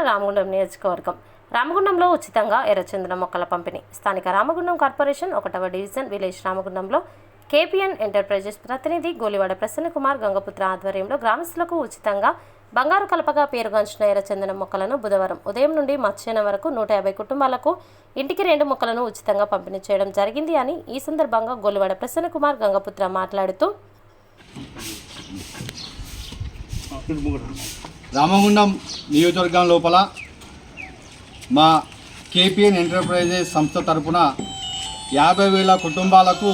రామగుండం నియోజకవర్గం. రామగుండంలో ఉచితంగా ఎర్రచందనం మొక్కల పంపిణీ. స్థానిక రామగుండం కార్పొరేషన్ 1వ డివిజన్ విలేజ్ రామగుండంలో కేపీఎన్ ఎంటర్ప్రైజెస్ ప్రతినిధి గోలివాడ ప్రసన్నకుమార్ గంగపుత్ర ఆధ్వర్యంలో గ్రామస్తులకు ఉచితంగా బంగారు కలపగా పేరుగాంచిన ఎర్రచందనం మొక్కలను బుధవారం ఉదయం నుండి మధ్యాహ్నం వరకు 150 కుటుంబాలకు ఇంటికి 2 మొక్కలను ఉచితంగా పంపిణీ చేయడం జరిగింది అని ఈ సందర్భంగా గోలివాడ ప్రసన్నకుమార్ గంగపుత్ర మాట్లాడుతూ, రామగుండం నియోజకవర్గం లోపల మా కేపీఎన్ ఎంటర్ప్రైజెస్ సంస్థ తరపున 50,000 కుటుంబాలకు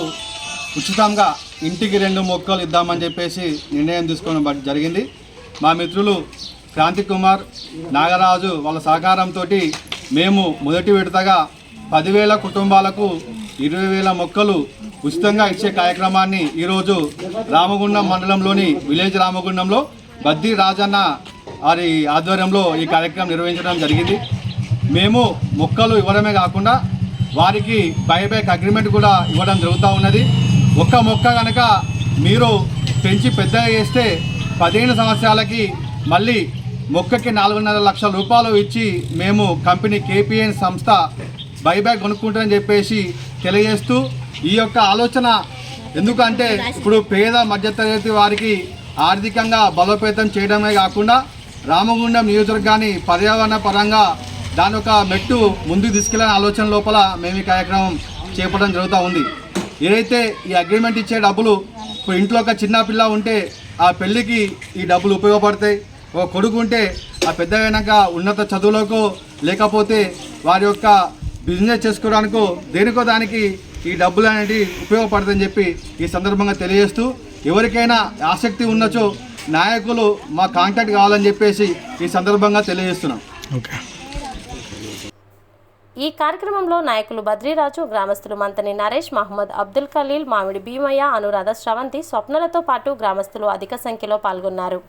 ఉచితంగా ఇంటికి 2 మొక్కలు ఇద్దామని చెప్పేసి నిర్ణయం తీసుకోవడం జరిగింది. మా మిత్రులు క్రాంతి కుమార్, నాగరాజు వాళ్ళ సహకారంతో మేము మొదటి విడతగా 10,000 కుటుంబాలకు 20,000 మొక్కలు ఉచితంగా ఇచ్చే కార్యక్రమాన్ని ఈరోజు రామగుండం మండలంలోని విలేజ్ రామగుండంలో బద్ది రాజన్న వారి ఆధ్వర్యంలో ఈ కార్యక్రమం నిర్వహించడం జరిగింది. మేము మొక్కలు ఇవ్వడమే కాకుండా వారికి బైబ్యాక్ అగ్రిమెంట్ కూడా ఇవ్వడం జరుగుతూ ఉన్నది. ఒక్క మొక్క కనుక మీరు పెంచి పెద్దగా చేస్తే 15 సంవత్సరాలకి మళ్ళీ మొక్కకి 4.5 లక్షల రూపాయలు ఇచ్చి మేము కంపెనీ కేపీఎన్ సంస్థ బైబ్యాక్ కొనుక్కుంటామని చెప్పేసి తెలియజేస్తూ, ఈ యొక్క ఆలోచన ఎందుకంటే ఇప్పుడు పేద మధ్యతరగతి వారికి ఆర్థికంగా బలోపేతం చేయడమే కాకుండా రామగుండం నియోజకవర్గాన్ని పర్యావరణ పరంగా దాని ఒక మెట్టు ముందుకు తీసుకెళ్లే ఆలోచన లోపల మేము ఈ కార్యక్రమం చేపట్టడం జరుగుతూ ఉంది. ఏదైతే ఈ అగ్రిమెంట్ ఇచ్చే డబ్బులు ఇప్పుడు ఇంట్లో ఒక చిన్న పిల్ల ఉంటే ఆ పెళ్ళికి ఈ డబ్బులు ఉపయోగపడతాయి. ఒక కొడుకు ఉంటే ఆ పెద్దగైనాక ఉన్నత చదువులకు లేకపోతే వారి యొక్క బిజినెస్ చేసుకోవడానికో దేనికో దానికి ఈ డబ్బులు అనేవి ఉపయోగపడతాయని చెప్పి ఈ సందర్భంగా తెలియజేస్తూ, ఎవరికైనా ఆసక్తి ఉన్నచో నాయకులు మా కాంటాక్ట్ కావాలని చెప్పేసి ఈ సందర్భంగా తెలియజేస్తున్నాం. ఈ కార్యక్రమంలో నాయకులు బద్రీరాజు, గ్రామస్తులు మంతని నరేష్, మహమ్మద్ అబ్దుల్ ఖలీల్, మామిడి భీమయ్య, అనురాధ, శ్రవంతి, స్వప్నలతో పాటు గ్రామస్తులు అధిక సంఖ్యలో పాల్గొన్నారు.